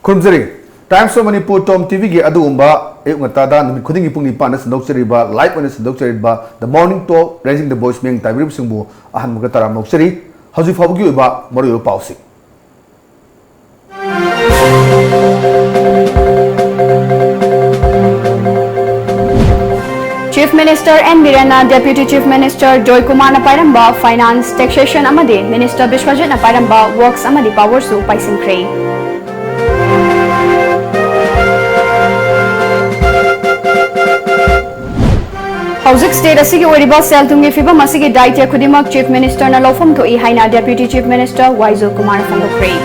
खुमजरी Times of Manipur टॉम TV के अदुगुंबा एक ngata numit khudingi pungni pan sindokchariba live on sindokchariba the morning talk raising the voice meng taibirib singbu ahan muga taram nokchari hauji fabugi oba maru pausi Chief Minister N. Birana, Deputy Chief Minister Joy Kumar Napairamba, Finance, Taxation Amadi, Minister Bishwajit Napairamba, Works Amadi Power Su Paisin Kray. Hauzik State Asigi Oriba Seltungi Fiba Masigi Daitya Kudimak Chief Minister na Lofum to Ihaina Deputy Chief Minister Waizu Kumar Fango Kray.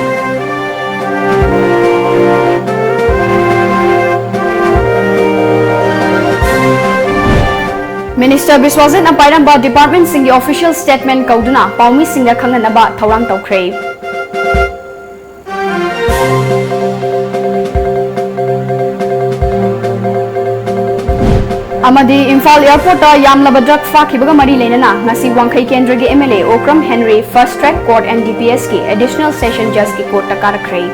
Minister Biswajit Napairamba Department Singi official statement kauduna Paumi Singa Khanganaba Thawrang Tawkray. Amadi Imphal Airport Yamlaba drug fakibaga mari lenana ngasi Wangkai Kendra gi MLA Okram Henry First Track Court and DPS ki additional session judge ki court takarakray.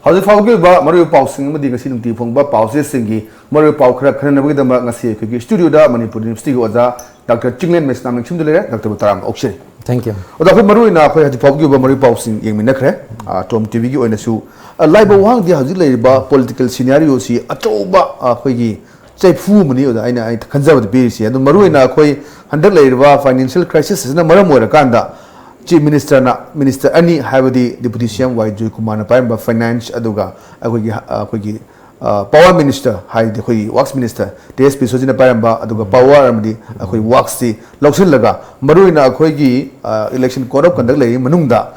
Hauji fabugi oba maru pausing amadi ngasi nungti phongba pause singi maru pau khara khana nabagi dama ngasi khigi studio da Manipur University go aja Dr. CHINGLEN MAISNAM ningsim dulere Dr. Butaram Okshiri. Thank you. Oda khoi maru ina khoi haji fabugi oba maru pausing yengmi nakhre Tom TV gi oina su live wang dia haji leiba political scenario si achoba khoi gi chaifu mani oda aina ai khanjaba de be si adu maru ina khoi handak leiba financial crisis na maram ora kanda Chief Minister na Minister Ani Havadi Deputy CM Waizu Kumar Napairamba Finance aduga akhoi Power Minister hai akhoi Works Minister DSP Sojin Napairamba aduga Power amdi akhoi Works si loksin laga maruina akhoi gi election code of conduct lei manungda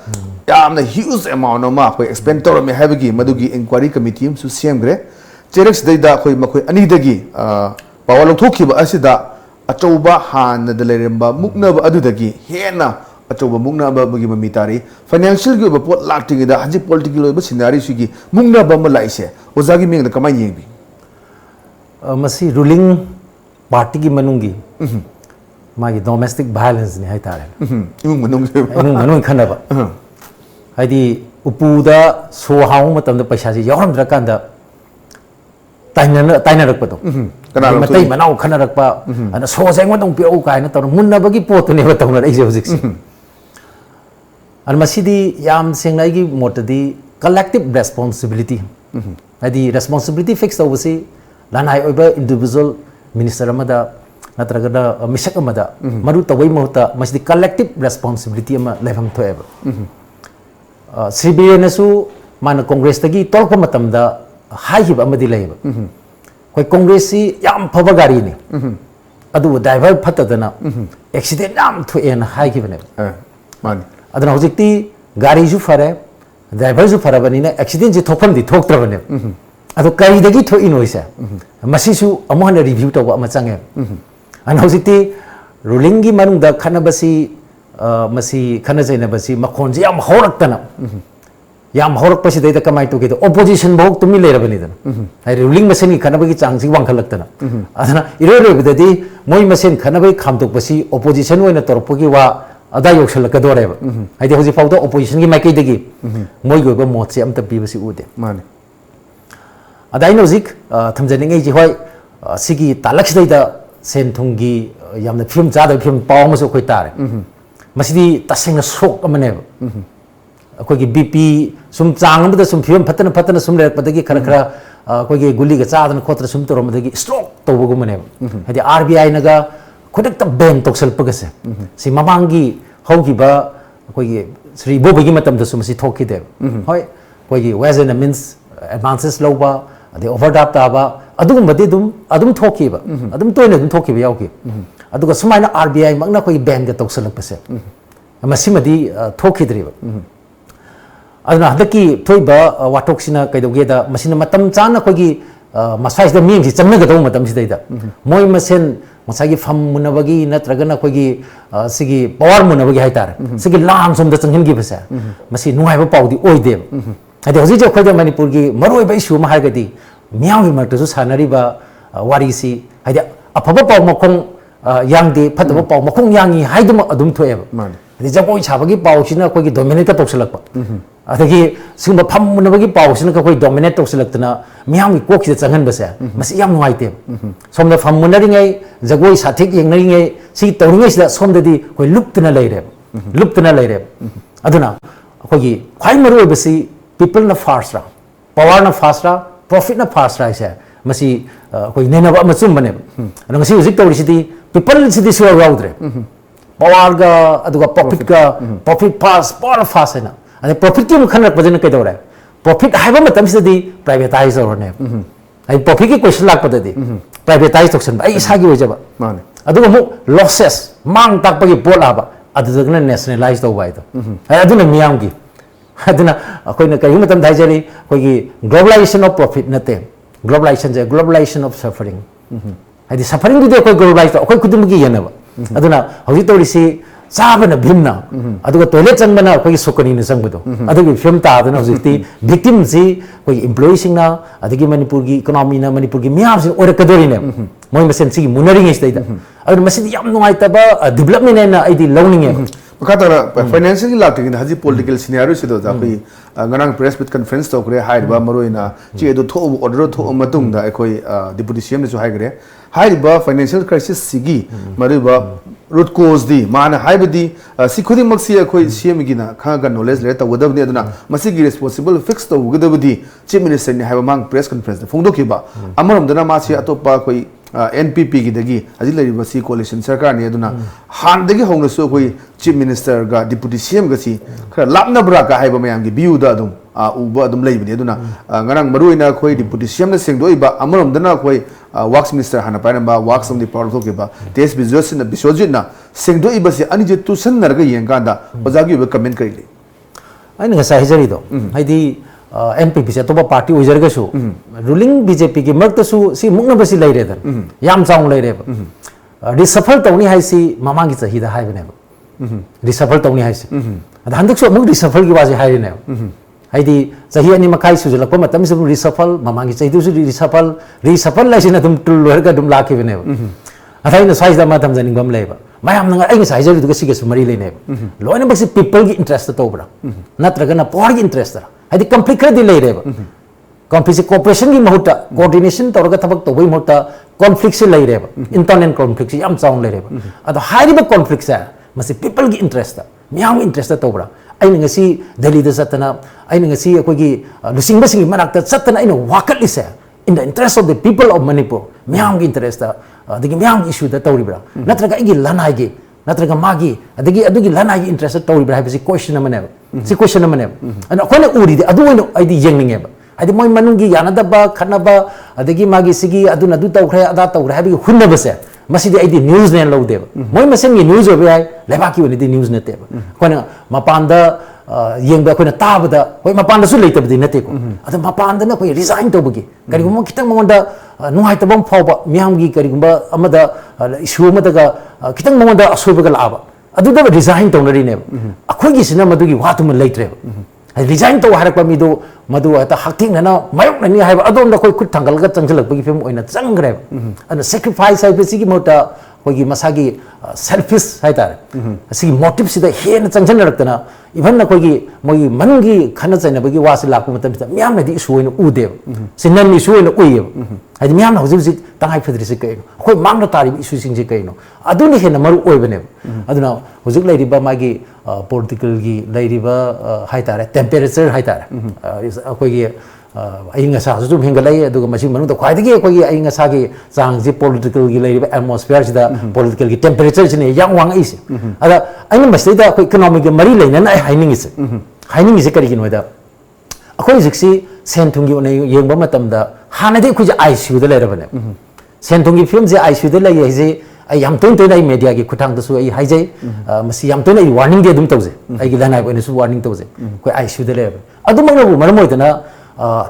yamna huge amount ma akhoi expenditure me havagi madugi inquiry committee su CM gre cherex daida akhoi makhoi ani dagi power lokthokhiba asida achouba han da leremba muknaba adudagi hena अचौबा मुंगना बगी mummy तारी financial की pot लाटिंग दा हजि political scenery Swiggy मुंगना बम लाइसे ओजागी Ming the कमाई येंबी मसी ruling party की मनुंगी मागी domestic violence ने हाय तारे इमुंग मनुंग खनबा हाइदी उपुदा सो हाउ मतम द पैसा जी यौरम द्रकांदा ताइना रखपतो कना मतै मनाउ खना रखपा अन सो जेंग मतम पिउ कायना तोर मुन्नबगी पोतने बतौना रैजे हुजिक and masidi yam sengnai gi motadi collective responsibility adi responsibility fixed oversi lanai oiba individual minister amada natraga misak amada maru tawai mohta masidi collective responsibility ama lefam thoeba CBA nasu mana congress tagi tolpa matamda haihib amadi leiba koi congress si yam phaba gari ni adu driver phatadana accident nam thoen haihibane mani adana hojikti gari ju fare driver ju farabani na accident ji thopam di thoktrabane ado kai dagi tho inoisa masi su amohana review to ama change an hojikti ruling gi manung da khanabasi masi khana jaina basi makhon ji yam horaktana yam horak pasi dai da kamai to ge opposition bhok tumi lerabani da ai ruling masen gi khanabagi chang ji wangkhalaktana adana irore bidadi moi masen khanabai khamtok pasi opposition oina torpogi wa ada yoksal ka dore ba ai de hoji fawda opposition gi makai degi moi go ba mot se amta pi basi ude mani ada ino zik thamjani ngai ji hoi sigi talak sidai da sen thungi yamna film cha da film paw ma so khoi tare masidi tasing na sok amane akoi gi bp sum chang amda sum film fatana sum le padagi khara khara akoi gi guli ga cha da khotra sum torom dagi stroke to bu mane hadi RBI naga खुदक ban तौसल पगसे सी ममांगी होगिबा कोई श्री बोबगी मतम दसु मसी थोखिदे होय कोई वेज एंड मींस एडवांसेस लोबा दे ओवरड्राफ्ट ताबा अदुगुमबदि अदुम थोखिबा अदुम तोयने अदुम थोखिबा यावकी अदुगा सुमाइना RBI मगना कोई बैन ग तौसलपसे मसीमदि थोखिद्रिबा अदना हदकी थोइबा वाटोक्सिना कैदोगेदा मसिना मतम चाना कोई मसाइसदा मिंगि चमनगदौ मतम सिदैदा मोय मसेन masagi fam munabagi natragana koigi sigi power munabagi haitar sigi lam somda changhim gi basa masi nuai ba paudi oide ade hoji je khoida manipur gi maroi ba issue ma hargadi miyaw gi martu sanari ba wari si haida afaba paw mokong yang di phat ba paw makong yangi haidum adum thoe ba adi jagoi chabagi paw sina koi dominate ka tokselak pa adagi singba phamna bagi paw sina ka koi dominate tokselak tana miyam ki kok si changan ba se masi yam nuai te somda phamna ri ngai jagoi sathik yeng nai ngai si tawringai sida somda di koi luptana leire aduna koi khwai maru ba si people na fast ra power na fast ra profit na fast ra se masi koi nena ba machum bane ana ngasi uzik tawri sidi people sidi sure raudre power ga aduga profit fast na ane profit ki mukhan rakpajana kai dawra profit haiba matam sidi privatize or ne ai profit ki question lak padadi privatize toxin ai isa gi wajaba mane aduga mu losses mang tak pagi bola ba adugna nationalize do bai do ai aduna miyam gi aduna koi na kai matam dai jari koi gi globalization of profit nate globalization of suffering ai suffering du de koi globalize koi kudum gi yana ba aduna hoji torisi sabana bhimna aduga toilet changmana koi sokani na changbudo adugi film ta aduna hojiti victim si koi employee singna adigi manipur gi economy na manipur gi miyam sin ora kadori ne moi masen si munaring is daida adu masidi yam nuai taba development na aidi learning e makatara financially lacking haji political scenario sido da koi ngarang press with conference to kre hai ba maroina chi edu tho order tho matung da koi deputy cm ne so hai gre hai ba financial crisis sigi mariba root cause di mana hai badi si khudi maksi koi cm gi na kha ga knowledge le ta wadab ne aduna masi gi responsible fix to wadabdi chief minister ne hai ba mang press conference da phongdo ki ba amarom dana ma si atopa koi NPP की दगी अजी लरी बसी कोalition सरकार ने दुना हान दगी होंगे सो कोई चीफ मिनिस्टर का डिप्टी सीएम गसी खर लापना बरा का हाइबा मयाम की व्यू दा दुम उबा दुम लई बने दुना ngरang मरुइना कोई डिप्टी सीएम ने सेंगदो इबा अमरम दना कोई वर्क्स मिनिस्टर हाना पाइन बा वर्क्स ऑफ द पावर के बा देश बिजनेस न बिसोजित ना सेंगदो इबा से अनि जे तुसन नरगा येंगा ओजागी इबा कमेंट करिले ai nga sai jari do haidi NPP se toba party oijarga su ruling BJP ki mak su si mukna basi lai re dan yam chang lai re reshuffle tawni hai si mamang gi chahi da hai bane reshuffle tawni hai si handak su muk reshuffle gi waji hai ne haidi chahi ani makai su jala ko matam su reshuffle mamang gi chahi du su reshuffle lai sin dum tul lor ga dum la ki bane athai na size da ma tam janing bam lai ba mayam nang ai size du ga si ga su mari lai ne loina bak si people gi interest to bra natraga na power gi interest I think conflict kadi lay reba. Conflict cooperation ki mahuta coordination tawraga thabak to bai mahuta conflict se lay reba. Internal conflict se yam chawng lay reba. Ado high ba conflict sa masi people ki interest ta miyam interest ta tobra. Ai ngasi Delhi da satana ai ngasi akoi ki lusing ba singi manak ta satana ai no wakat li sa in the interest of the people of Manipur miyam ki interest ta adigi miyam issue da tawribra. Natraga igi lanai gi natraga magi adigi adugi lanai gi interest ta tawribra hai basi question amane si question amane ana khone uri de adu no ai di yeng ninge ba ai moi manungi yana da ba khana ba adagi magi sigi adu na du taw khre ada taw khre bi hunna ba se masi di ai di news ne lo de ba moi masen gi news obe ai leba ki woni di news ne te ba khone mapan da yeng ba khone ta ba da hoi mapan da su leita ba di ne te ko ada mapan da na khoi resign to bagi kari mo kitang mo da nuhai ta bam phau ba miyam gi kari ba amada issue ma da kitang mo da asoy ba la ba adu da resign to nari ne akhoi gi sina madu gi watu ma leitre resign to harak pa mi do madu ta hakting na mayok na ni hai ba adom da koi khut thangal ga changjalak gi film oina changre ana sacrifice hai besi gi mota koi gi masagi selfish hai tar asi motive sida he na changjan rak na even na koi gi moi man gi khana chaina ba gi wasi lak matam ta myam na di issue oina u de sinan issue oina u ye hai myam na hojik tangai phedri se kai koi mang na tari issue sing je kai no adu ni he na maru oi bane aduna hojik lai ri ba magi political gi lai ri ba hai tar temperature hai tar koi gi ai nga sa su hinga lai aduga machine manu da khwai de koi gi ai nga sa gi chang ji political gi lai ri ba atmosphere ji da political gi temperature ji ne yang wang is ada ai nga masai da koi economic gi mari lai na ai haining is kari gi no da akoi jiksi sen thung gi onai yeng ba matam da hana de khu ji ICU da lai ra bane sen thung gi film je ICU da lai ai je ai yam ton ton ai media gi khutang da su ai hai je masi yam ton ai warning de dum tawje ai gi lanai bone su warning tawje koi ICU da lai adu mang na bu mar moi da na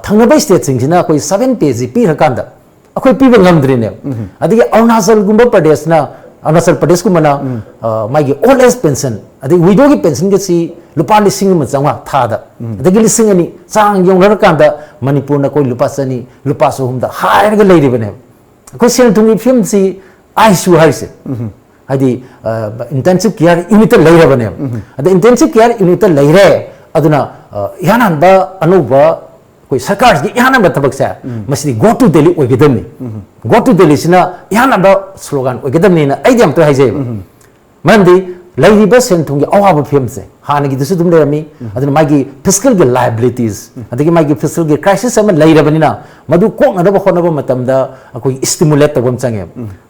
thangna state sing sina koi 7 page pi hakanda akoi pi ba ngamdri ne adigi Arunachal gumba Pradesh na Arunachal Pradesh ku mana mai gi old age pension adigi widow gi pension gi si lupa lising ma changwa tha da adigi lising ani chang yong rar kan da Manipur na koi lupa chani lupa so hum da hair ga lei ri bane koi sen thungi film si ICU haise hadi intensive care unit leirabane ada intensive care unit leire aduna yanan ba anuba koi sarkar gi yanan ba tabak sa masidi go to Delhi oigedamni go to Delhi sina yanan ba slogan oigedamni na aidam to haise mandi lairiba senthung gi awaba phemse hanagi dusu dum lerami aduna magi fiscal gi liabilities adagi magi fiscal gi crisis ama leirabani na madu ko ngada khonaba matamda akoi stimulate tabam change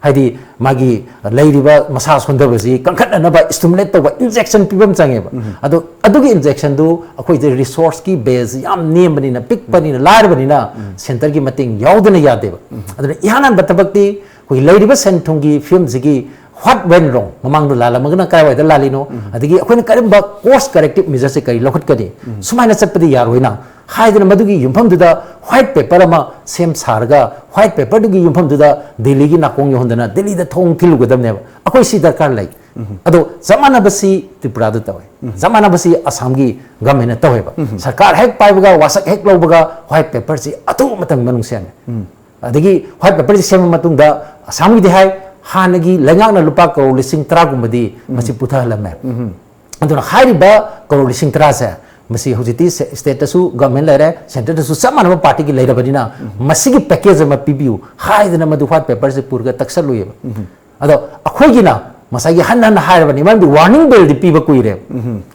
haidi magi lairiba masa sondabasi kankhatna na ba stimulate tawa injection pibam change adu adugi injection du akoi de resource ki base yam nembani na pick pani na larabani na center gi mating yaudana yadeba aduna yanan batabakti koi lairiba senthung gi film zigi what went wrong mamang lala magna kai wa lali no adigi akoina karim ba course corrective measures se kai lokhut kadi sumaina chapadi yar hoina haidana madugi yumpham duda white paper ama sem sarga white paper dugi yumpham duda Delhi gi nakong yondana Delhi da thong thilu gadam ne akoi si darkar lai ado zamana basi Tripura da tawai zamana basi Assam gi government tawai ba sarkar hek pai baga wasak hek lo baga white paper si atu matang manung sem adigi white paper si sem matung da Assam gi dihai hanagi lengakna lupa crore lising tara gumadi masi putha lame aduna hairiba crore lising tara sa masi hojiti state su government lere center su samana party ki leirabadina masi ki package ma pibiu haidana madu white paper se purga taksaluye ado akhogina masagi hanna hairabani man bi warning bell di piba kuire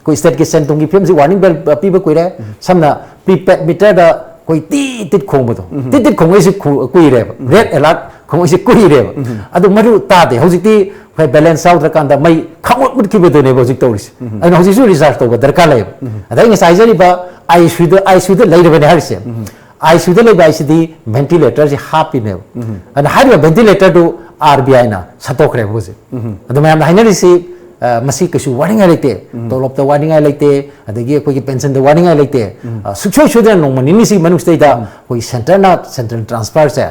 ko state ki sentung ki film si warning bell piba kuire samna pipet meter da koi tit khongbodo tit khongoi se kuire red alert khong isi kuire adu maru ta de hojiti kai balance out rakanda mai khamot mut kibedo ne hojik tawris adu hojik su research to darkar lai adai ngi saizari ba ICU de laire bane harise ICU de lai ICD ventilator ji happy ne and hari ventilator to RBI na satokre boje adu mayam hainari si masi kasu warning ai lete tolop ta warning ai lete adagi koi ki pension da warning ai lete sucho chuda no mani ni si manu state da koi central transfer sa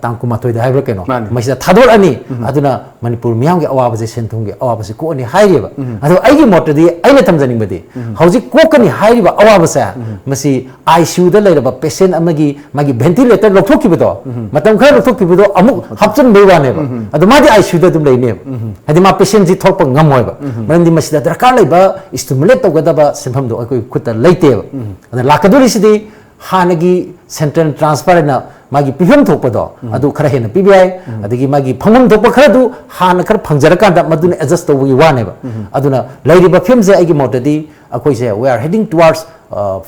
tangku matoi da haiba keno masi da thador ani aduna manipur miyam ge awaba je senthung ge awaba se ko ani hairiba adu ai gi mot di aina thamjani badi hauji ko kani hairiba awaba sa masi ICU da leira ba patient amagi magi ventilator lokthokki bido matam khar lokthokki bido amuk hapchan bewa ne ba adu madi ICU da dum lei ne adi ma patient ji thokpa ngamoi ba mandi masida darkar laiba stimulate tawgadaba simpham do akoi khuta leite ada lakaduri sidi hanagi central transfer na magi piham thokpa do adu khara hena PBI adagi magi phangum thokpa khara du hana khar phangjaraka da maduna adjust tawgi wane ba aduna lairiba film je agi motadi akoi se we are heading towards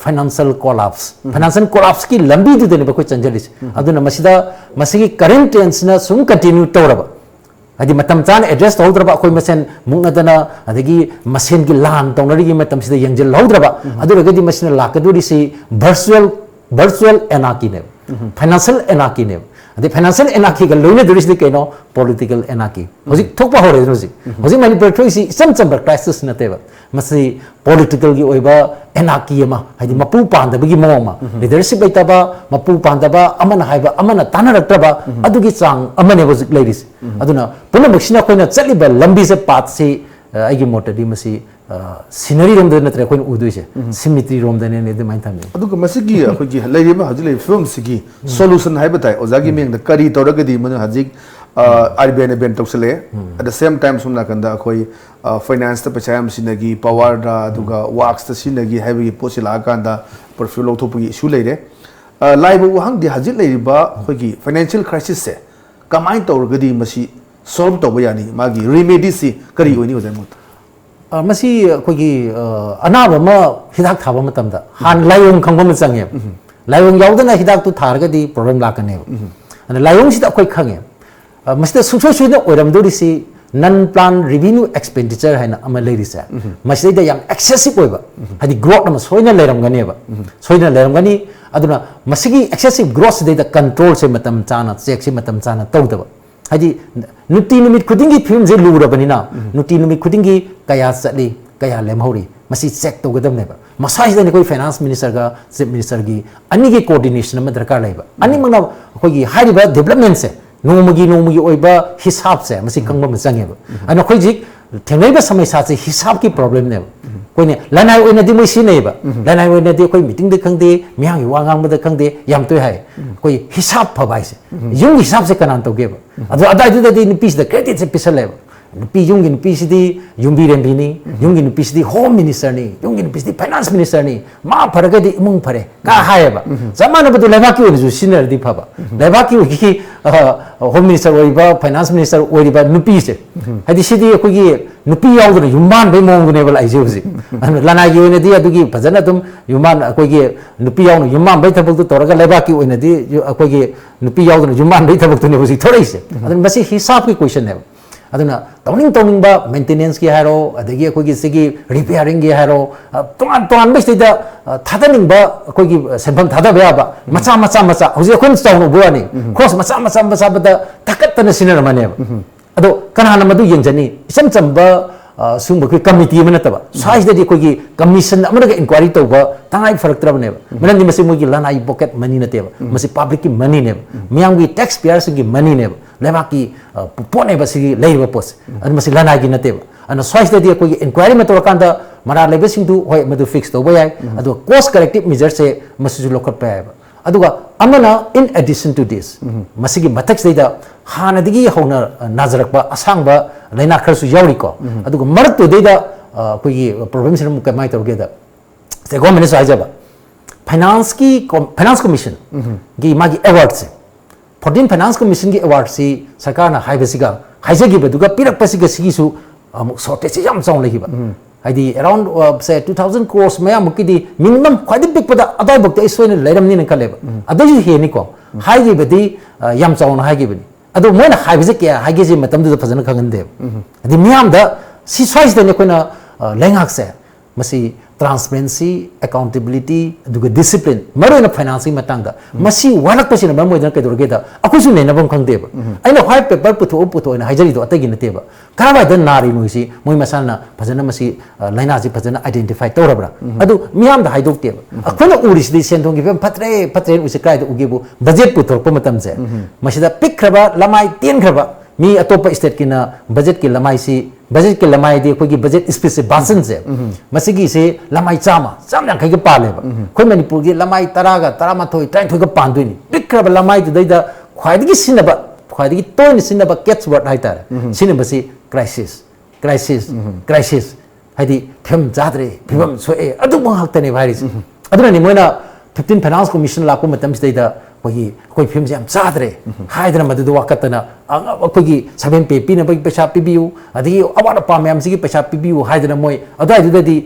financial collapse ki lambi du de ne ba koi chanjalis aduna masida masigi current tense na sum continue tawraba adi matam chan address tawdraba koi masen mungadana adagi masen gi lan tonari gi matam sida yangjel laudraba aduragadi masen lakaduri si virtual anarchy ne financial anarchy ne adi financial anarchy ga loine duris de keno political anarchy hoji thokpa hore hoji manipur thoi si sam crisis na teba masi political gi oiba anarchy ma hadi mapu pandabagi moma leadership baitaba mapu pandaba amana haiba amana tanaraktraba adugi chang amane hoji ladies aduna punamuksina koina chaliba lambi se path se aigi motadi masi scenery rom de natre koin uduise symmetry rom de ne de main thamni aduga masigi akhoi leiriba hajile film sigi solution haibatai ozagi meng da kari toragadi manu hajik RBI ne ben toksale at the same time sumna kanda akhoi finance ta pachayam sinagi power da aduga works ta sinagi haibi posila kanda perfil lothopi issue leire laiba wahang di hajil leiriba akhoi financial crisis se kamai toragadi masi solve toba yani magi remedy si kari oini ozamot masi akhoi anaba ma hidak thaba matamda han layong khangba change layong yaudana hidak tu thargadi problem lakane ana layong sida akhoi khange masida sucho oram dori si non plan revenue expenditure haina ama leirisa masida yang excessive oiba hadi growth ama soina leiram gani ba soina leiram gani aduna masigi excessive growth de control se matam chana check se matam chana tawdaba hadi nuti numit khudingi film je lurabani na nuti numit khudingi kaya chali kaya lemhori masi check tawgadam ne ba masai de koi finance minister ga chief minister gi ani gi coordination ma darkar laiba ani mangna koi gi hariba development se nomugi oiba hisab se masi kangba ma change ba ana koi jik thengai ba samai sa se hisab ki problem ne कोई लनाई ओइना दि मोइ सिनेबा लनाई ओइना दि कोई meeting दे खंगदे मियांग वांगांग बद खंगदे याम तो है कोई हिसाब फबाइसे Jung हिसाब से कनान तो गेबा अदो अदाइ दु दि निपिस द क्रेडिट से पिसलेबा नुपी युंगी नुपीसिदी युंबी रेंबीनी युंगी नुपीसिदी होम मिनिस्टर नि युंगी नुपीसिदी फाइनेंस मिनिस्टर नि मा फरगदि इमुंग फरे का हायबा जमाना बदु लेबाकी ओनिजु सिनियर दि फबा लेबाकी ओगी होम मिनिस्टर ओइबा फाइनेंस मिनिस्टर ओइबा नुपीसे हदि सिदी अखोगी नुपी यावदन युमान बे मोंगनेबल आइजे हुजि लनागी ओइनदि अदुगी फजना तुम युमान अखोगी नुपी यावनो युमान बे थबक तोरगा लेबाकी ओइनदि अखोगी नुपी यावदन युमान बे थबक तुने हुजि थोरैसे अदन मसी हिसाब की क्वेश्चन है अदुना तौनिंग मेंटेनेंस की हारो अदगी अखोगी सिगी रिपेयरिंग की हारो तोन बेस्तिदा थादनिंगबा अखोगी सेंफम थादबा याबा मचा मचा मचा हुजि अखोन चाउनो बुआनी क्रॉस मचा मचा मचा बदा तकत्तन सिनर माने अदो कनाना मदु यंजनी इसम चंबा सुंग बखि कमिटी में नतबा साइज दे कोगी कमीशन अमरग इंक्वायरी तौबा तंगाई फरक्तरबने मनंदि मसे मोगी लनाई पॉकेट मनी नतेबा मसे पब्लिक की मनी ने मियांगी टैक्स पेयर्स की मनी ने लेबाकी पोने बसी लेबा पोस अन मसे लनाई की नतेबा अन साइज दे कोगी इंक्वायरी में तोरकांदा मरा लेबसिंग दु होय मदु फिक्स तौबा याय अदो कॉस्ट करेक्टिव मेजर से मसे लोकट पायबा अदुगा अमना इन एडिशन टू दिस मसिगी मथक्स देदा हानदिगी होना नाजरकबा असांगबा लैना खरसु यावरिको अदुगा मरक तो देदा कोई प्रॉब्लम से मुक माइ तौगेदा से गवर्नमेंट से आइजाबा फाइनेंस कमीशन की मागी अवार्ड से 14 फाइनेंस कमीशन की अवार्ड से सरकार ना हाइबसिगा हाइजेगिबदुगा पिरकपसिगा सिगिसु अमुक शॉर्टेज याम चाउ लेगिबा हाइदी अराउंड से 2000 crores मया मुकिदी मिनिमम ख्वाइदि पिकपदा अदाय बक्ते इसोइन लेरमनि न खलेबा अदजि हेनिको हाइगिबदि याम चाउना हाइगिबनि अदो मोइना हाइबजे के हाइगिजे मतमदु फजन खंगनदे अदि मियाम द सी साइज दने कोइना लेंगाक से मसी ट्रांसपेरेंसी अकाउंटेबिलिटी दुग डिसिप्लिन मरोना फाइनेंसिंग मतंगदा मसी वालक पसिन मम मोइदन केदोरगेदा अखुसु नेनबम खंगदेबा आइना व्हाइट पेपर पुथोना हाइजरिदो अतगी नतेबा काबाइद नारी नुइसी मोइ मसाना फजना मसी लाइनाजी फजना आइडेंटिफाई तौरबरा अदु मियाम द हाइदोक्तेबा अखोना उरिसदि सेंथोंगी फेम फत्रे उसे काइद उगेबु बजेट पुथोरप मतमजे मसिदा पिकखरबा लमाई तेनखरबा मी अतोप स्टेट की ना बजट की लमाई सी बजट की लमाई दी कोई बजट स्पेसिफिक बासन से मसिगी से लमाई चामा यांखै के पालेबा खोइ मणिपुर की लमाई तरागा तरामाथोय ट्राइथोय का पांदुनी पिकखरब लमाई दैदा ख्वाइदगी सिनबा ख्वाइदगी तोइन सिनबा कैच वर्ड हाइतारे सिनबसी क्राइसिस हाइदी फिल्म जाद्रे फिल्म सोए अदु महक्तने भाइरिस अदुना नि मोइना 15 फाइनेंस कमीशन लाको मतम सिदैदा कोई फिल्म से हम चादरे हाइदना मदु वाकतना अखोगी 7 पे पीना बगी पैसा पिबियु अदि अवार्ड पाम याम सिगी पैसा पिबियु हाइदना मोय अदाइ दुदि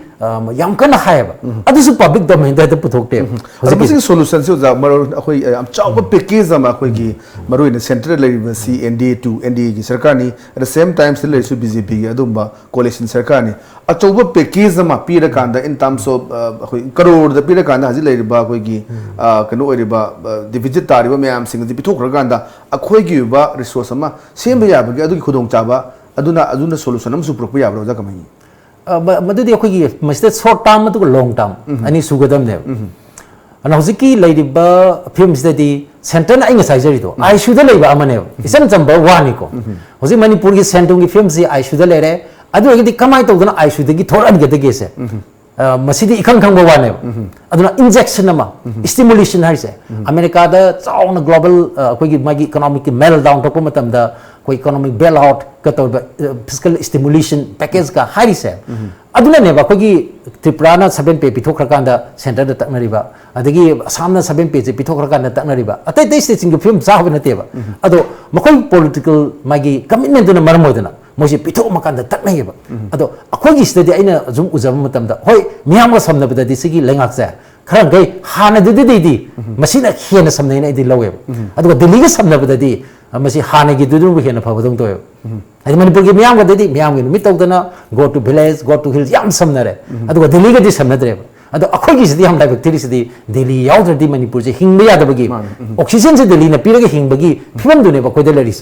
याम कना हायबा अदिसु पब्लिक डोमेन दा पुथोकते हजिक सोल्यूशन से जा मरो अखोई हम चाव पैकेज अमा अखोगी मरो इन सेंट्रल लेबसी एनडीए की सरकार नि एट द सेम टाइम से लेसु बीजेपी की अदुम्बा कोalition सरकार नि अचौब पैकेज अमा पीरा कांदा इन टर्म्स ऑफ अखोई करोड़ द पीरा कांदा हजि लेरिबा अखोगी कनो ओरिबा डिविजिट तारिबा मैम सिंग दि पिथोखर कांदा अखोगी बा रिसोर्स अमा सेम याबगे अदुगी खुदोंग चाबा अदुना सोल्यूशन अमसु पुरक याबरो जा कमाई मदुदी अखोगी मस्ते शॉर्ट टर्म मतु लॉन्ग टर्म अनि सुगदम ने अना हजिकी लेरिबा फिल्म सिदि सेंटर ना इंग साइजरिदो आईसु द लेबा अमने इसन चंबा वानिको हजि मणिपुर की सेंटर की फिल्म से आईसु द लेरे अदु अगदि कमाई तौदना आईसु दगी थोरन गदगे से मसीदी इखंग खंग वाने अदुना इंजेक्शन अमा stimulation हाइसे America the chown global कोई मागी इकोनॉमिक मेल डाउन टॉप मतमदा कोई इकोनॉमिक बेल आउट कतो फिजिकल स्टिमुलेशन पैकेज का हाइसे अदुना ने बा कोई त्रिपुरा ना 7 पे पिथोखरकांदा सेंटर द तकनरिबा अदगी असम ना 7 पे जे पिथोखरकांदा तकनरिबा अतै तै स्टेट सिंग फिल्म चाहब नतेबा अदो मखोई पॉलिटिकल मागी कमिटमेंट दुना मरमोदना मोजे पिथो मकान तकनैबा अदो अखोगी सिदि आइना जुम उजब मतमदा होय मियाम समनबदि सिगी लेंगाक जा खरं गई हाना दिदि मसिना हेना समनैना इदि लवेब अदो दिल्ली ग समनबदि मसी हाना गी दुदु हेना फबदों तोय अदि मणिपुर गी मियाम गदि मियाम गी मित तौदना go to village go to hills याम समनरे अदो दिल्ली गदि समनद्रेब अदो अखोगी सिदि हम डायरेक्ट थिरि सिदि दिल्ली याउद्रदि मणिपुर जे हिंबा यादबगी ऑक्सीजन से दिल्ली न पिरगे हिंबगी फिबम दुने बखोय दलरिस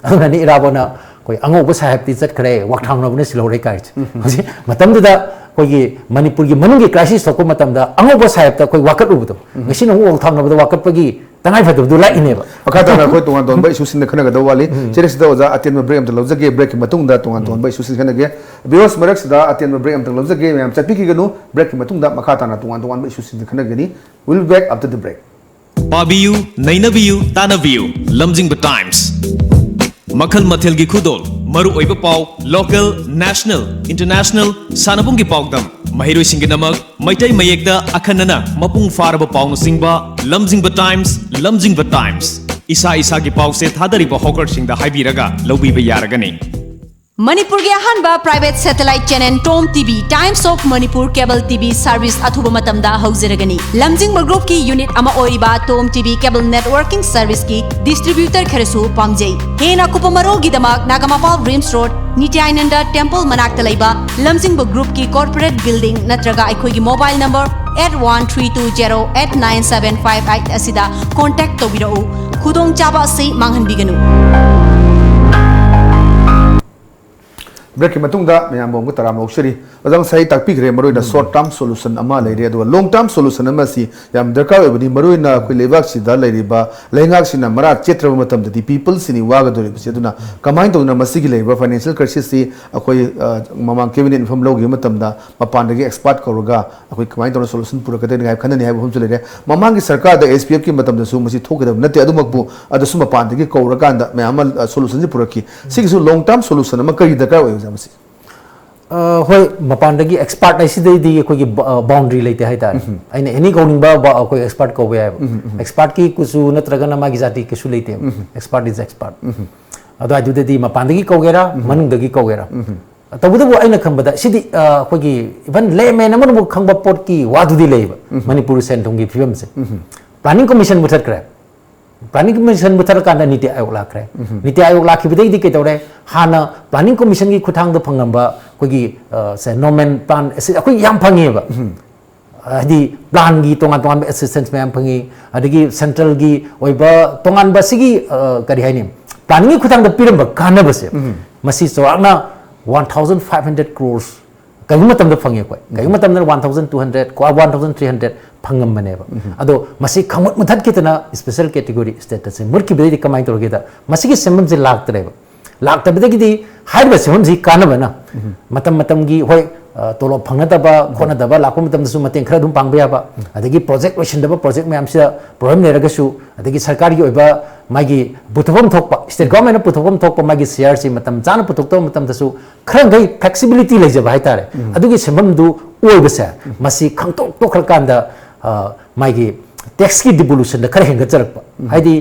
अदुना नि इराबोना कोई अंगोब साहेब ती चटखरे वाक्थांगनबने सिलौरे काइच हजि मतमदुदा कोई मणिपुर की मनुंग की क्राइसिस थोको मतमदा अंगोब साहेब ता कोई वाकट उबदो मसिन हो वाक्थांगनबदा वाकटपगी तंगाई फदबदु लाइनेबा मखा ताना खoi tongan ton bai susin khana ga dawali cheres da oza aten ma break am lawjage break matung da tongan ton bai susin khana ge bios marak sida aten ma break am lawjage mem chapi ki ganu break matung da makha ताना tongan bai susin khana gani will be back after the break Pabiyu nainabiyu tanabiyu lamjingba times Makhal mathil gi khudol maru oiba paw local national international sanabung gi pawdam mahiroi singi namak maitai mayekda akhanana mapung faraba pawna singba lamjingba times isa isa gi paw se thadari ba hawker singda haibiraga lawbiba yaragani Manipur ge hanba private satellite channel Tom TV Times of Manipur cable TV service athuba matamda hauziragani lamjingba group ki unit ama oiriba Tom TV cable networking service ki distributor kharasu pamjai hena kupamaro gi damak Nagamapal Rims Road Nityananda Temple manakta laiba lamjingba group ki corporate building natraga aikhoi gi mobile number 8132089758 asida contact tobirau khudong chaba se manghanbiganu break matung da myam bom ko taram lokseri ajang sai takpi gre maroi da short term solution ama leire adu long term solution ama si yam darkar obani maroi na khoi lebak si da leire ba lengak sina mara chetra matam da people sini waga dori bi aduna kamai to na masigi leiba financial crisis si akhoi mamang cabinet inform logi matam da mapan da expert koruga akhoi kamai to solution pura kade ngai khanani hai bhum chule mamang ki sarkar da SPF ki matam da su masi thokada nate adu makbu adu su mapan da ki koruga da me amal solution ji pura ki sigi su long term solution ama kari da ka hoi mapandagi expert ai sidai di koi gi boundary leite hai tar aine any going ba koi expert ko ya expert ki kusu natraga na magi jati kisu leite expert is expert ado adu de di mapandagi ko gera manung dagi ko gera tabudu bu aina khambada sidi koi gi even layman amon bu khangba pot ki wadu di leiba manipur senthong gi film se planning commission mutat kra planning commission mutar kanda niti ayok lakre niti ayok lakhi bidai di ke tore hana planning commission gi khuthang da phangamba kogi se nomen plan akoi yam phangi ba adi plan gi tongan assistance ma'am phangi adigi central gi oiba tongan ba sigi kari haini planning gi khuthang da piram ba kana ba se masi soakna 1500 crores kayuma tam da phangi koi kayuma tam da 1200 ko 1300 phangam bane ba ado masi khamut muthat kitna special category status se murki bedi kamai to geda masi gi semam je laktre ba lakta bedi di haiba semam ji kana bana matam gi hoi tolo phangna da ba khona da ba lakum tam su mateng khara dum pangba ba adagi project ocean da ba project me amsa problem ne raga su adagi sarkar gi oiba magi puthom thokpa state government puthom thokpa magi CRC matam chana puthokto matam da su khara gai flexibility leje ba haitare adugi semam du oiba sa masi khangtok to khar kanda माइगी tax की devolution खर हेंग चरप हाइदी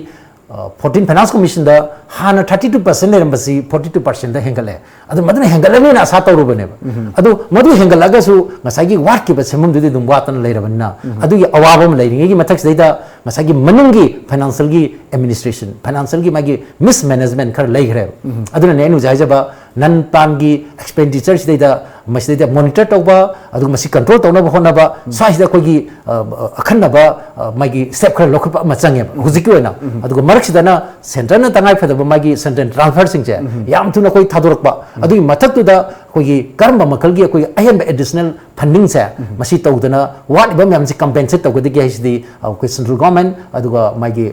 14 finance commission दा हाना 32% लेरमबसी 42% दा हेंगले अदु मदन हेंगलने ना सा तौरुबने अदु मदु हेंगलगसु ngसागी वाट की बसेमम दुदि दुम वातन लेरबना अदु की अवाबम लेरिंगी मथक्स दैदा ngसागी मनंगी फाइनेंशियल की एडमिनिस्ट्रेशन फाइनेंशियल की मागी मिसमैनेजमेंट खर लेग्रे अदुना नेनु जायजबा नन प्लान की एक्सपेंडिचर सिदैदा मसिदैदा मॉनिटर तौबा अदु मसि कंट्रोल तौनबा होनबा साइदा कोगी अखन्नबा मागी स्टेप खर लोखपा मचंगे हुजिकी ओइना अदु मरक्सिदना सेंटर ना तंगाई फदबा मागी सेंटर ट्रांसफर सिंगजे याम तुना कोई थादोरकबा अदु मथक्तुदा कोगी कर्म मखलगी कोई अहम एडिशनल फंडिंग से मसी तौदना वाट बम याम से कंपेंसेट तौगदि के हिसदी कोई सेंट्रल गवर्नमेंट अदुगा मागी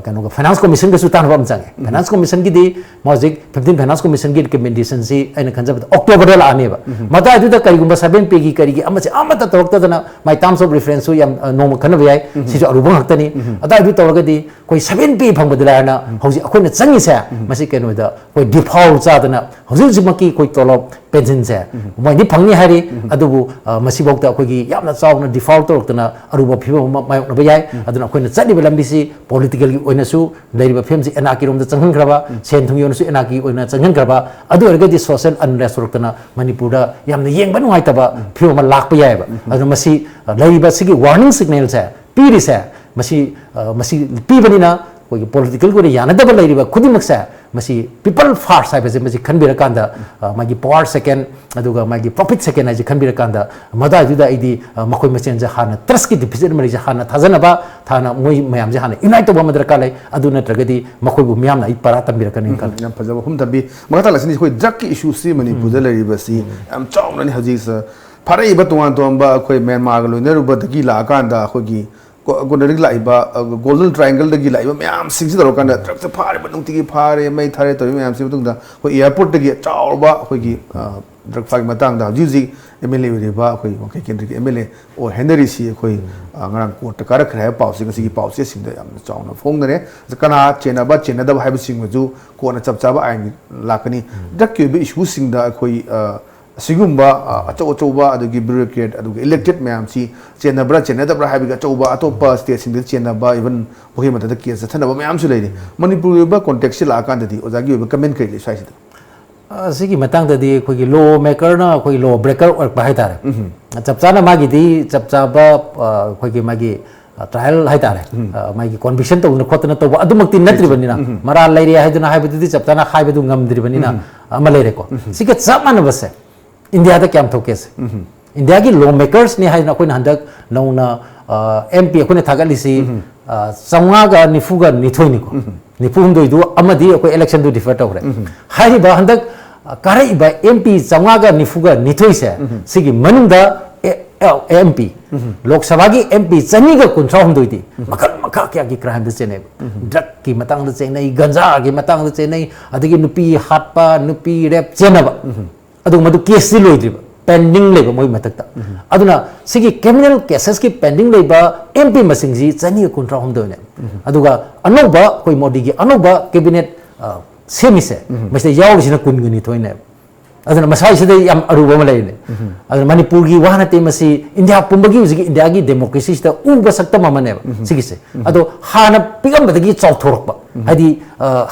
कनो फाइनेंस कमीशन के सुतान बम चंगे फाइनेंस कमीशन की दी मौजिक 15 फाइनेंस कमीशन की रिकमेंडेशन सी अन खंजब अक्टोबर ला आनेबा मता अदुदा करिगुम 7 पे की करिगी अमसे अमता तौरक्तदना माय टर्म्स ऑफ रेफरेंस सु याम नोम खनब याय सिजु अरुबं हक्तनी अदा अदु तौरगदी कोई 7 पे फंगबदलाना हौजि अखोइना चंगी से मसी केनोदा कोई डिफॉल्ट चादना हौजि जिमकी कोई तोलब पेंशन से मोइनि फंगनी हारि अदुबु मसिबोक्ता अखोइगी यामना चावना डिफॉल्ट तौरक्तना अरुबा फिबो मायoknaba याय अदुना अखोइना चनिबा लंबिसि पॉलिटिकल की ओइनासु लेरिबा फेमसि एनाकी रोमदा चंगनग्रबा सेनथुंगी ओनसु एनाकी ओइना चंगनग्रबा अदु अरगदि सोशल अनरेस्ट रोक्तना मणिपुरदा यामना येंगबा नुवाइतबा फिबोमा लाकपा यायबा अदु मसि लेरिबा सिगी वार्निंग सिग्नल से पीरि से मसि पीबनिना कोई पॉलिटिकल को यानदब लेरिबा खुदिमक से मसी पीपल फास्ट है मसी खनबिरकांदा मागी पावर सेकेंड अदुगा मागी प्रॉफिट सेकेंड है खनबिरकांदा मदा जुदा इदी मखोय मसेन जे हाना ट्रस्ट की डिफिजिट मरि जे हाना थाजनबा थाना मोय मयाम जे हाना यूनाइट तब मदरका लै अदु नत्रगदी मखोय बु मयाम नाइ परा तंबिरकनि कल याम फजब हम तबी मगता लसनि कोई ड्रग की इशू सी मणिपुर द लेरिबसी याम चावननि हजि स फारैबा तोंगान तोंबा कोई म्यांमार ग लोइनरुबदगी लाकांदा खोगी ꯀꯣꯅꯔꯤ ꯂꯥꯛꯏꯕ ꯒꯣꯜꯗꯟ ꯇ꯭ꯔꯥꯏꯡꯒꯜꯗꯒꯤ ꯂꯥꯛꯏꯕ ꯃꯌꯥꯝꯁꯤꯡꯁꯤ ꯇꯧꯔꯀꯥꯟꯗ ꯗ꯭ꯔꯒꯁꯦ ꯐꯥꯔꯦꯕ ꯅꯨꯡꯇꯤꯒꯤ ꯐꯥꯔꯦ ꯃꯩ ꯊꯥꯔꯦ ꯇꯧꯔꯤꯕ ꯃꯌꯥꯝꯁꯤ ꯃꯇꯨꯡꯗ ꯑꯩꯈꯣꯏ ꯑꯦꯌꯥꯔꯄꯣꯔꯠꯇꯒꯤ ꯆꯥꯎꯔꯕ ꯑꯩꯈꯣꯏꯒꯤ ꯗ꯭ꯔꯒ ꯐꯥꯒꯤ ꯃꯇꯥꯡꯗ ꯍꯧꯖꯤꯛ ꯍꯧꯖꯤꯛ ꯑꯦꯝ ꯑꯦꯜ ꯑꯦ ꯑꯣꯏꯔꯤꯕ ꯑꯩꯈꯣꯏ ꯋꯥꯡꯈꯩ ꯀꯦꯟꯗ꯭ꯔꯒꯤ ꯑꯦꯝ ꯑꯦꯜ ꯑꯦ ꯑꯣꯏ ꯍꯥꯏꯅꯔꯤꯁꯤ ꯑꯩꯈꯣꯏ ꯉꯔꯥꯡ ꯀꯣꯔꯠꯇ ꯀꯥꯔꯛꯈ꯭ꯔꯦ ꯍꯥꯏꯕ ꯄꯥꯎꯁꯤ ꯉꯁꯤꯒꯤ ꯄꯥꯎꯆꯦꯁꯤꯡꯗ ꯌꯥꯝꯅ ꯆꯥꯎꯅ ꯐꯣꯡꯅꯔꯦ ꯀꯅꯥ ꯆꯦꯟꯅꯕ ꯆꯦꯟꯅꯗꯕ ꯍꯥꯏꯕꯁꯤꯡꯃꯁꯨ ꯀꯣꯟꯅ ꯆꯞ ꯆꯥꯕ ꯑꯥꯏꯟ ꯂꯥꯛꯀꯅꯤ ꯗ꯭ꯔꯒꯀꯤ ꯑꯣꯏꯕ ꯏꯁꯨꯁꯤꯡꯗ ꯑꯩꯈꯣꯏ ꯑꯁꯤꯒꯨꯝꯕ ꯑꯆꯧ ꯑꯆꯧꯕ ꯑꯗꯨꯒꯤ ꯕ꯭ꯌꯨꯔꯣꯀ꯭ꯔꯦꯠ ꯑꯗꯨꯒ ꯏꯂꯦꯛꯇꯦꯠ ꯃꯌꯥꯝꯁꯤ ꯆꯦꯟꯅꯕ꯭ꯔꯥ ꯆꯦꯟꯅꯗꯕ꯭ꯔꯥ ꯍꯥꯏꯕꯒꯤ ꯑꯆꯧꯕ ꯑꯇꯣꯞꯄ ꯁ꯭ꯇꯦꯠꯁꯤꯡꯗ ꯆꯦꯟꯅꯕ ꯏꯚꯟ ꯃꯈꯣꯏꯒꯤ ꯃꯊꯛꯇ ꯀꯦꯁ ꯆꯠꯊꯅꯕ ꯃꯌꯥꯝꯁꯨ ꯂꯩꯔꯤ ꯃꯅꯤꯄꯨꯔꯒꯤ ꯑꯣꯏꯕ ꯀꯣꯟꯇꯦꯛꯁꯁꯤ ꯂꯥꯛꯑꯀꯥꯟꯗꯗꯤ ꯑꯣꯖꯥꯒꯤ ꯑꯣꯏꯕ ꯀꯃꯦꯟ ꯀꯔꯤ ꯂꯩ ꯁ꯭ꯋꯥꯏꯁꯤꯗ ꯑꯁꯤꯒꯤ ꯃꯇꯥꯡꯗꯗꯤ ꯑꯩꯈꯣꯏꯒꯤ ꯂꯣ ꯃꯦꯀꯔꯅ ꯑꯩꯈꯣꯏ ꯂꯣ ꯕ꯭ꯔꯦꯀꯔ ꯑꯣꯏꯔꯛꯄ ꯍꯥꯏꯇꯥꯔꯦ ꯆꯞ ꯆꯥꯅ ꯃꯥꯒꯤꯗꯤ ꯆꯞ ꯆꯥꯕ ꯑꯩꯈꯣꯏꯒꯤ ꯃꯥꯒꯤ ट्रायल हाइतारे मागी कन्विक्शन तौना खोतना तौबा अदुमक्ति नत्रिबनिना मरा लेरे हाइदुना हाइबदुदि चप्ताना हाइबदु ngमद्रिबनिना अमा लेरेको सिके चप मानबसे इंडिया दा क्याम थोकेस इंडिया की लॉ मेकर्स ने हाइना कोइन हंदक नौना एमपी कोने थागलिसी संगागा निफुगा निथोइनिको निफुंदोइदु अमदि को इलेक्शन दु डिफर तौरे हाइबा हंदक कारेइबा एमपी संगागा निफुगा निथोइसे सिगी मनुंदा MP लोक सभा की MP चनी का कुंट्रा हम दोइती मखल मखा क्या की क्राइम दे चेने ड्रग की मतंग दे चेने गंजा की मतंग दे चेने अदगी नुपी हाटपा नुपी रेप चेनबा अदु मदु केस दि लोइद्रिब पेंडिंग लेबा मोय मतकता अदुना सिगी क्रिमिनल केसेस की पेंडिंग लेबा MP मसिंग जी चनी का कुंट्रा हम दोइने अदुगा अनोबा कोई मोदी की अनोबा कैबिनेट सेमिसे मसे यावलिसिना कुनगनि थोइने अदुना मसाइसिदे याम अरुबा म लैने अदुना मणिपुर की वाहनते मसी इंडिया पुंबगी उजिगी इंडिया की डेमोक्रेसी सिदा उबा सक्तम अमनेबा सिगिसे अदो हाना पिगमबदगी चौथोरकबा हादि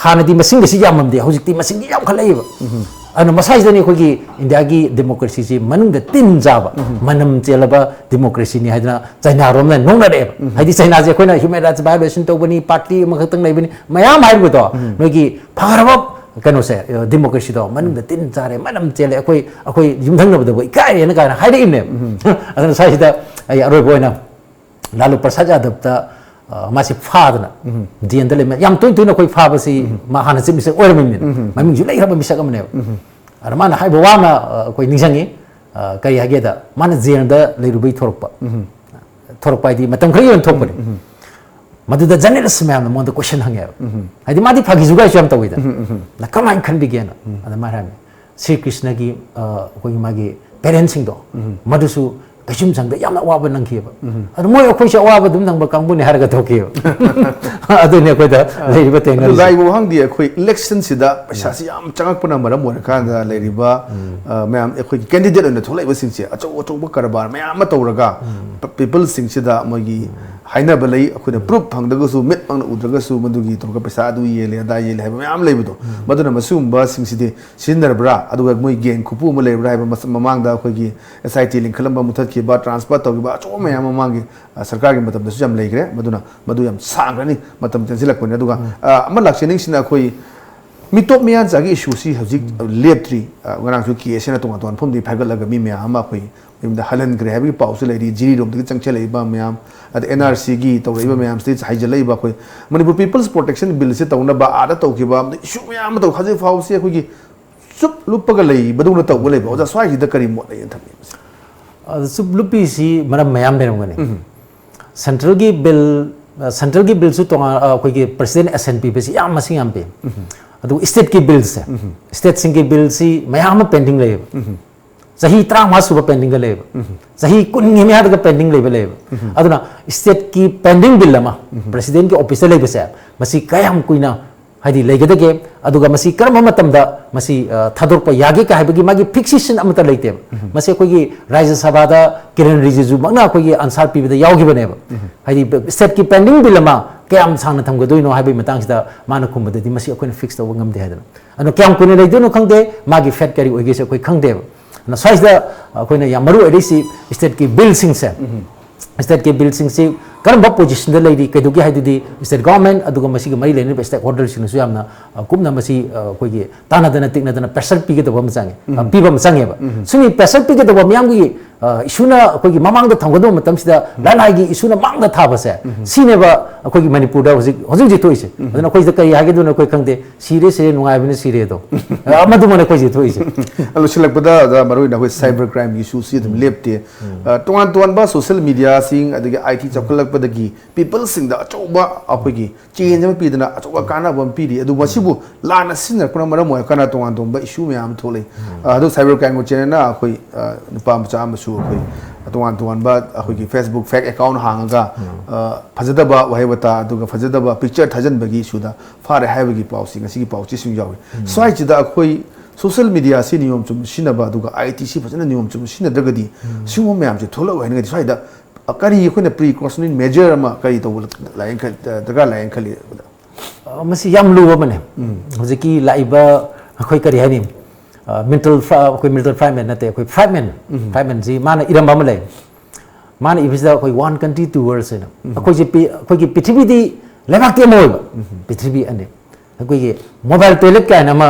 हानादि मसिंगसि याममदे हौजिकति मसिंगी याम खलैबा अदुना मसाइसिदनि खोगी इंडिया की डेमोक्रेसी सि मनुंगदा तिन जाबा मनम चेलबा डेमोक्रेसी नि हादना चाइना रोमना नोंगनारेबा हादि चाइना जे खोइना ह्युमन राइट्स वायोलेशन तौबनी पार्टी मखतंग लैबनी मयाम हाइबदो नोगी फागरबा कनो से डेमोक्रेसी दो मन तीन चारे मनम चेले अखोई अखोई युमथंगबदबो इकायेना कायना हाइदइने अदन साइदा आई अरोबोइना लालू प्रसाद यादव ता मासे फादना जेन दले याम तोइ तोइना कोइ फाबसी मा हाना चिमिसे ओरमिन ममिं जुलै हबा मिसक अमने अर माना हाइबो वाना कोइ निजंगी कई हागेदा माना जेन दा लेरुबै थोरपा थोरपाइदि मतम खरि यन थोपने मधुदा जर्नलिस्ट मैम मोद क्वेश्चन हंगे हाइदि मादि फागी जुगाइ सम तवइदा ना कमाइन खनबिगेना अदा मारामे श्री कृष्ण की कोइ मागी पेरेंट्स सिंग दो मधुसु कइसुम संग यामना वाबा नंखिबा अदु मोय अखोइसे वाबा दुम नंग कांगबुनि हारगा थोकियो अदुने कोइदा लेरिबा तेंगल लाइबो हांगदि अखोइ इलेक्शन सिदा पैसासि याम चंगकपना मरम मोरखांदा लेरिबा मैम अखोइ कैंडिडेट अन थोलाइबा सिंसे अचौ अचौबा कारबार मैम तौरगा पीपल सिंसिदा मोगी हाइनबा लई अखोइना प्रूफ फंगदगसु मिट पंग उद्रगसु मदुगी तोरगा पैसा अदु येले अदा येले हाइबा मैम लेबदो मदुना मसुमबा सिंसिदे सिनरब्रा अदुगा मोय गेंग खुपु म लेबरा हाइबा ममांगदा अखोइगी SIT लिंक खलंबा मुथत की बा ट्रांसफर तौगिबा अचौ मैम ममांगी सरकार की मतम दसु जम लेग्रे मदुना मदु यम सांग्रनी मतम तेंसिलकपने अदुगा अमा लाक्सेनिंगसिना अखोइ मिटोप मिया जागी इशूसी हजिक लेपट्री गरांसु केसेना तोंगा तोन फुमदि फागलगा मी मैम अमा अखोइ इमदा हलन ग्रे हाबी पाउस लेरी जिरी रोम दि चंगचलेबा मैम अद NRC की तौरेबा मैम स्टेट हाइजलेबा अखोइ मणिपुर पीपल्स प्रोटेक्शन बिल से तौनबा आदा तौखिबा इशू मैम तौ खजे फाउसी अखोइगी सुप लुपगा लई बदुना तौबा लेबा ओजा स्वाइसिदा करी मोट लई थमी सुप लुपी सी मरम मैम लेरमगने सेंट्रल की बिल सु तोंगा अखोइगी प्रेसिडेंट SNP बेसी याम मसिंग याम पे अदु स्टेट की बिल से स्टेट सिंग की बिल सी मैम पेंडिंग लेब सही 35 सुबह पेंडिंग ले सही कुन्नी में हाथ का पेंडिंग ले अदुना स्टेट की पेंडिंग बिल लमा प्रेसिडेंट के ऑफिस ले बसे मसी कयाम कुइना हाइदि लेगदगे अदुगा मसी करम मतमदा मसी थादोरप यागे का हाइबगी मागी फिक्सेशन अमता लेते मसी कोई राज्य सभा दा किरण रिजिजु मना कोई आंसर पीबदा यावगिबने हाइदि स्टेट की पेंडिंग बिल लमा कयाम सांगना थमगदोइनो हाइबई मतांगसिदा माना खुमबददि मसी अखोइन फिक्स तौब ngamde हादना अनो कयाम कुने लेदोनो खंगदे मागी फेट करी ओइगेसे कोई खंगदे ना साइजदा अखोइना या मरु एडिसी स्टेट की बिल सिंग से स्टेट के बिल सिंग से करम पोजिशन द लेदी कदुगी हाइदुदी स्टेट गवर्नमेंट अदुगा मसी ग मरी लेने स्टेक होल्डर सिंग सु यामना कुमना मसी कोइगी ताना दना टिकना दना प्रेशर पीगे दबा मचांगे पीबा मचांगे बा सुनी प्रेशर पीगे दबा म्याम गी इशूना अखोगी ममांग दा थंगदो मतम सिदा लालागी इशूना मांग दा थाबा से सिनेबा अखोगी मणिपुर दा होजिक होजिक जे थोइसे अदना अखोई दा कई हागे दो अखोई खंगदे सिरे से नुंगाय बिने सिरे दो अमदु मन अखोई जे थोइसे अलो सिलकपदा दा मरोइ ना साइबर क्राइम इशू सी दम लेपते तोंगान तोंगान बा सोशल मीडिया सिंग अदगी आईटी चपकलकपदगी पीपल सिंग दा अचौबा अखोगी चेंज अमा पीदना अचौबा काना बम पीदी अदु मसिबु लाना सिनर कोना मरम मोय काना तोंगान तोंबा इशू म्याम थोले अदु साइबर क्राइम को चेन ना अखोई नुपा मचा अमसु अखोई तोंगान तोंगान बा अखोगी फेसबुक फेक अकाउंट हांगा फजदबा वहायबता अदुगा फजदबा पिक्चर थजनबगी इशूदा फारे हायबगी पाउसिंग असिगी पाउची सिंग यावे स्वाइचिदा अखोई सोशल मीडिया से नियम चुम सिनबा अदुगा आईटीसी फजन नियम चुम सिनद्रगदी सिंगो म्याम से थोलो वहायनगदी स्वाइदा करी अखोइना प्रिकॉशनरी मेजर अमा करी तो लाइन ख दगा लाइन खली मसी याम लुवा बने होजिकी लाइबा अखोई करी हानि mental fragment nate koi fragment ji mana iram bam le mana ibisa koi one country two worlds na koi ji koi ki prithvi di lebak te moi prithvi ane koi ki mobile toilet ka na ma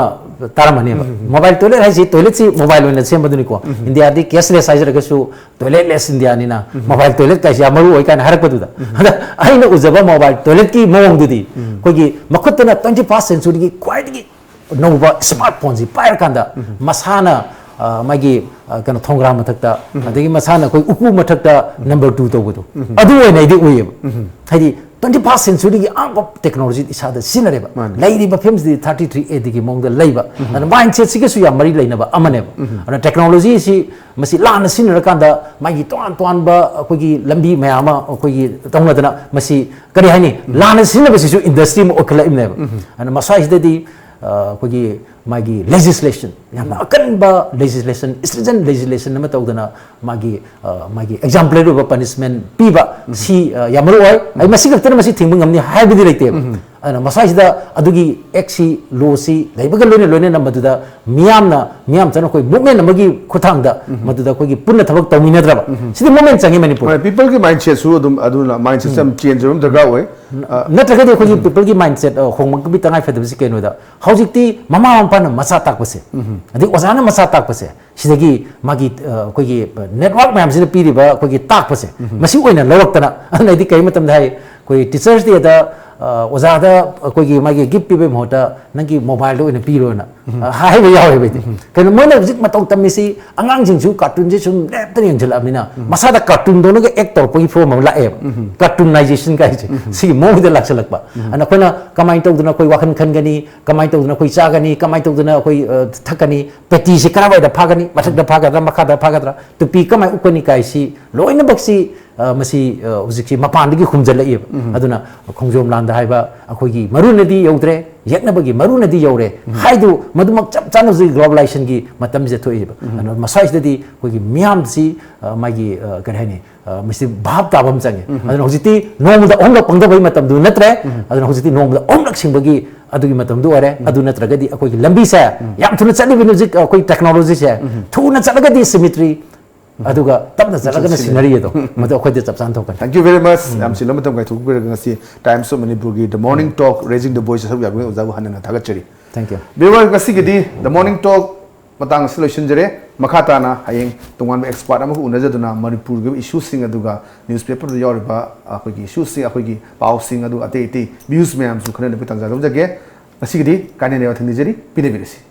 taramane mobile toilet hai ji toilet si mobile one sem baduni ko india di cashless size ra su toiletless india ni na mobile toilet ka ya maru oi kan harak padu da aina uzaba mobile toilet ki mong du di koi ki makhut na 21st century ki quite ki नौबा smartphone से पायर कांदा मसाना मागी कनो थोंग्रा मथक्ता अदगी मसाना कोई उकु मथक्ता number 2 तोबदो अदु ओइना इदि ओइय हाइदि 21st century की आंग टेक्नोलॉजी इसादा सिनरेबा लाइरिबा फिल्म्स दि 33 ए दिगी मोंगदा लाइबा अन माइंडसेट सिगे सुया मरि लाइनबा अमनेबा अन टेक्नोलॉजी सि मसि लाना सिनर कांदा मागी तोन तोन बा अखोगी लंबी मयामा अखोगी तोंगदना मसि करि हाइनि लाना सिनबा सिसु इंडस्ट्री म ओखला इमनेबा अन मसाइसदि कोई मागी legislation याम अकनबा legislation stringent legislation नम तौदना मागी exemplary of punishment पीबा सी यामरो ओय आई मसी गतन मसी थिंग ngमनि हाइबदि लेते अना मसाइदा अदुगी एक्सी लोसी लेबग लोने लोने नमदुदा मियाम चन कोई मूवमेंट नमगी खुथांगदा मदुदा कोई पुन्न थबक तौमिनद्रबा सिदि मूवमेंट चंगे मणिपुर people की mindset सु अदुना mindset सम change रम दगा ओय नत्रगदि कोई people की mindset होंगमक बि तंगाय फेदबसि केनोदा हौजिकति ममा मपन मसा ताकबसे अदि ओजाना मसा ताकबसे सिदगी मागी कोई नेटवर्क मैम सिद पीरिबा कोई ताकबसे मसी ओइना लरक्तना अनैदि कै मतम धाय कोई टीचर्स दे दा ओजादा कोई मागी गिफ्ट पीबे मोटा नंगी मोबाइल दो इन पीरोना हाय बे यावे बे कन मोना जिक मतौ तमिसि अंगांग जिंसु कार्टून जे सुम लेप्त यंजलामिना मसादा कार्टून दोनो के एक तौर कोई फॉर्म लाए कार्टूनाइजेशन का सी मोग दे लाक्सलकपा अन कोना कमाइन तौदना कोई वाखन खनगनी कमाइन तौदना कोई चागनी कमाइन तौदना कोई थकनी पेटी से कराबाय दा फागनी मथक दा फागदरा मखा दा फागदरा तुपी कमाइ उकनी काइसी लोइना बक्सी मसी हुजिकि मपानदगी खुमजलइब अदुना खोंजोम लांदा हाइबा अखोगी मरुनदी यौद्रे यक्नबगी मरुनदी यौरे हाइदु मदुमक चप चानो जि ग्लोबलाइजेशन की मतम जे थोइब अन मसाइसददी कोगी मियाम सि मागी गरहने मसी भाब ताबम चंगे अदुना हुजिति नोमदा ओंग पंगदबई मतम दु नत्रे अदुना हुजिति नोमदा ओंग सिंबगी अदुगी मतम दु अरे अदु नत्रगदी अखोगी लंबी से याम थुना चलिबि नुजिक कोई टेक्नोलॉजी से थुना चलगदी सिमेट्री अदुगा तबना चलगना सिनरी तो मतो अखोइदे चपसान थोकन थैंक यू वेरी मच हम सिलम तम गाय थुगबेर गसी टाइम्स ऑफ मणिपुर की the morning talk raising the voice सब याबे उजाबु हनना थागचरी थैंक यू बेवर गसी गिदी द मॉर्निंग टॉक मतंग सॉल्यूशन जरे मखाताना हयेंग तोंगान एक्सपर्ट अमु उनजदुना मणिपुर के इश्यू सिंग अदुगा न्यूज़पेपर द यारबा अखोगी इश्यू सिंग अखोगी पाउ सिंग अदु अते व्यूज में हम सुखने ने तंजा लबजगे गसी गिदी काने ने थंदिजरी पिने बिरसी